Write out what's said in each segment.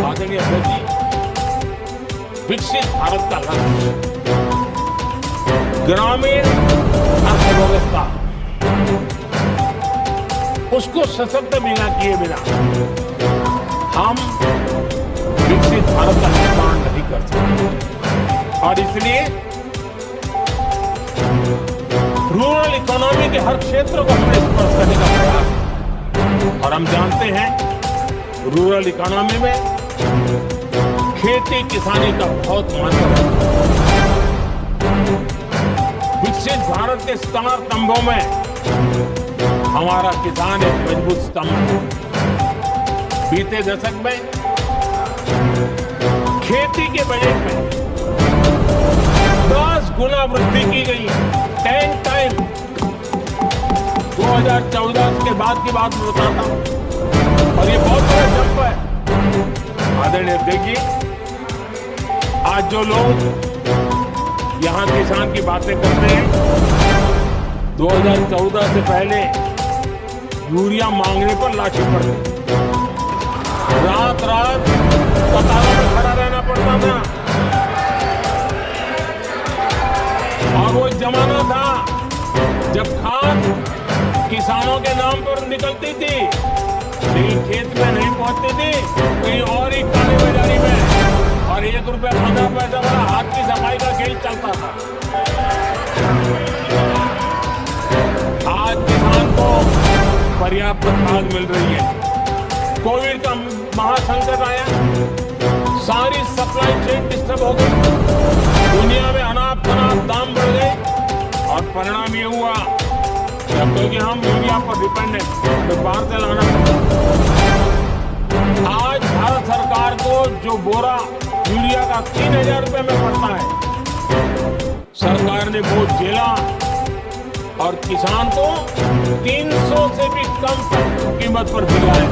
आदरणीय अध्यक्ष जी, विकसित भारत का लक्ष्य ग्रामीण अर्थव्यवस्था उसको सशक्त बिना किए बिना हम विकसित भारत का निर्माण नहीं कर सकते। और इसलिए रूरल इकोनॉमी के हर क्षेत्र को हमने स्पर्श करने का प्रयास किया। और हम जानते हैं रूरल इकोनॉमी में खेती किसानी का बहुत महत्व है। विकसित भारत के स्टार स्तंभों में हमारा किसान एक मजबूत स्तंभ है। बीते दशक में खेती के बजट में 10 गुना वृद्धि की गई है, 10 टाइम। 2014 के बाद की बात मैं बताता हूं, और ये बहुत बड़ा जंप है। आदरणीय अध्यक्ष जी, आज जो लोग यहां किसान की बातें करते हैं, 2014 से पहले यूरिया मांगने पर लाठी पड़ती, रात रात कतारों में खड़ा रहना पड़ता था। और वो जमाना था जब खाद किसानों के नाम पर निकलती थी, लेकिन खेत में नहीं पहुंचती थी, कहीं और ही काली बाजारी में, और 1 रुपया 15 पैसा वाला हाथ की सफाई का खेल चलता था। आज किसान को पर्याप्त खाद मिल रही है। कोविड का महासंकट आया, सारी सप्लाई चेन डिस्टर्ब हो गई, दुनिया में अनाप शनाप दाम बढ़ गए, और परिणाम ये हुआ क्योंकि हम यूरिया पर डिपेंडेंट, हमें बाहर से लाना पड़ता। आज भारत सरकार को जो बोरा यूरिया का 3000 रुपए में पड़ता है, सरकार ने वो झेला और किसान को 300 से भी कम कीमत पर दिया है।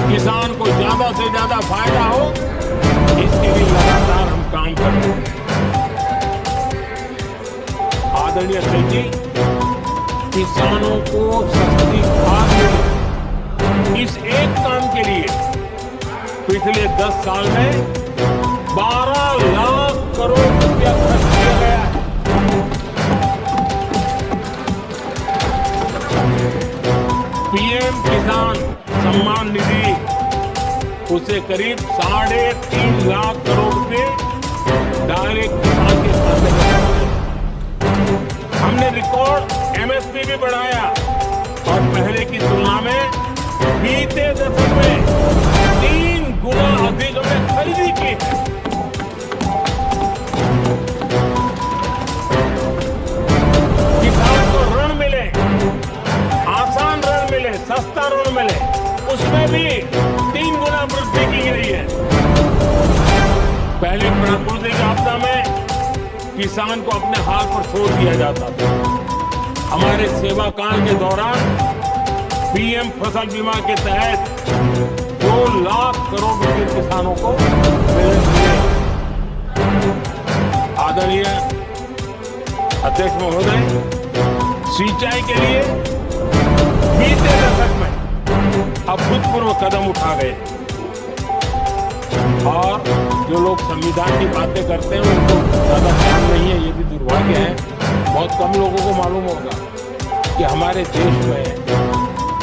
किसान को ज्यादा से ज्यादा फायदा हो, इसके लिए लगातार हम काम कर रहे हैं। आदरणीय अध्यक्ष जी, किसानों को सस्ती खाद मिले, इस एक काम के लिए पिछले 10 साल में 12 लाख करोड़ रुपया खर्च किया गया है। पीएम किसान सम्मान निधि, उसे करीब 3.5 लाख करोड़ रुपए डायरेक्ट किसान के खाते में। हमने रिकॉर्ड एमएसपी भी बढ़ाया, और पहले की तुलना में बीते दशक में 3 गुना अधिक हमने खरीदी की है। किसान को ऋण मिले, आसान ऋण मिले, सस्ता ऋण मिले, उसमें भी 3 गुना वृद्धि की गई है। पहले प्राकृतिक आपदा में किसान को अपने हाल पर छोड़ दिया जाता था। हमारे सेवा काल के दौरान पीएम फसल बीमा के तहत 2 लाख करोड़ रुपए किसानों को मिले। आदरणीय अध्यक्ष महोदय, सिंचाई के लिए बीते दशक में अभूतपूर्व कदम उठा गए, और जो लोग संविधान की बातें करते हैं उनको ज्यादा ध्यान नहीं है, ये भी दुर्भाग्य है। बहुत कम लोगों को मालूम होगा कि हमारे देश में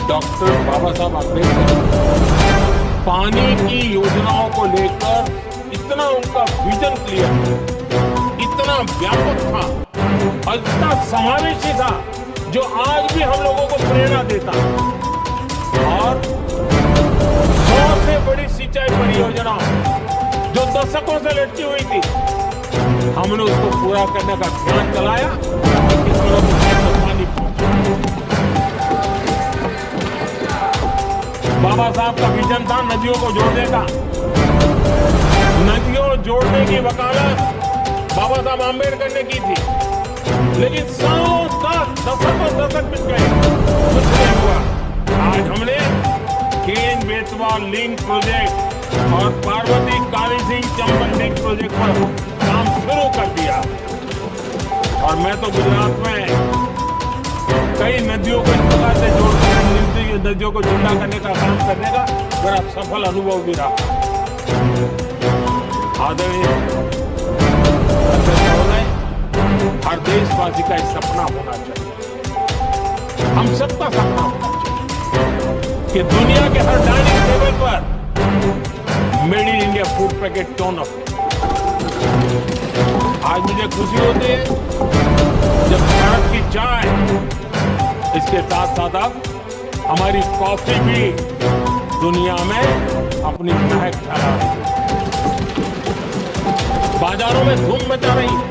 डॉक्टर बाबा साहब अम्बेडकर पानी की योजनाओं को लेकर इतना उनका विजन क्लियर, इतना व्यापक था और इतना समावेशी था, जो आज भी हम लोगों को प्रेरणा देता है। और 100 से बड़ी सिंचाई परियोजना जो दशकों से लटकी हुई थी, हमने उसको पूरा करने का अभियान चलाया, ताकि किसानों को पानी पहुंचे। बाबा साहब का विजन था नदियों को जोड़ने का। नदियों जोड़ने की वकालत बाबा साहब आम्बेडकर ने की थी, लेकिन सालों तक दशकों दशक बीत गए, कुछ नहीं हुआ। आज हमने केन बेतवा लिंक प्रोजेक्ट और पार्वती काली सिंह चंबल लिंक प्रोजेक्ट पर काम शुरू कर दिया। और मैं तो गुजरात में कई नदियों को इस प्रकार से जोड़कर नदियों को जिंदा करने का काम करने का बड़ा सफल अनुभव भी रहा। आदरणीय अध्यक्ष महोदय, हर देशवासी का एक सपना होना चाहिए, हम सबका सपना होना चाहिए कि दुनिया के हर डाइनिंग टेबल पर made in India food packet क्यों न हो। आज मुझे खुशी होती है जब भारत की चाय, इसके साथ साथ अब हमारी कॉफी भी दुनिया में अपनी महक फैला रही है, बाजारों में धूम मचा रही है।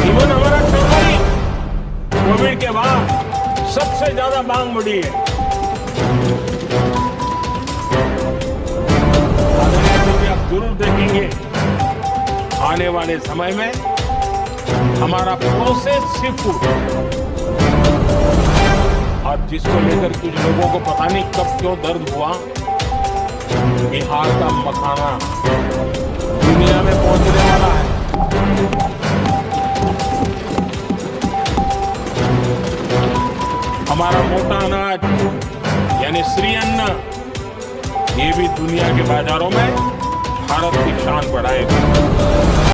इवन हमारा टर्मरिक कोविड के बाद सबसे ज्यादा मांग बढ़ी है। आप जरूर देखेंगे आने वाले समय में हमारा प्रोसेस सी फूड, और जिसको लेकर कुछ लोगों को पता नहीं कब क्यों दर्द हुआ, बिहार का मखाना दुनिया में पहुंचने वाला है। हमारा मोटा अनाज यानी श्री अन्न, ये भी दुनिया के बाजारों में भारत की शान बढ़ाएगा।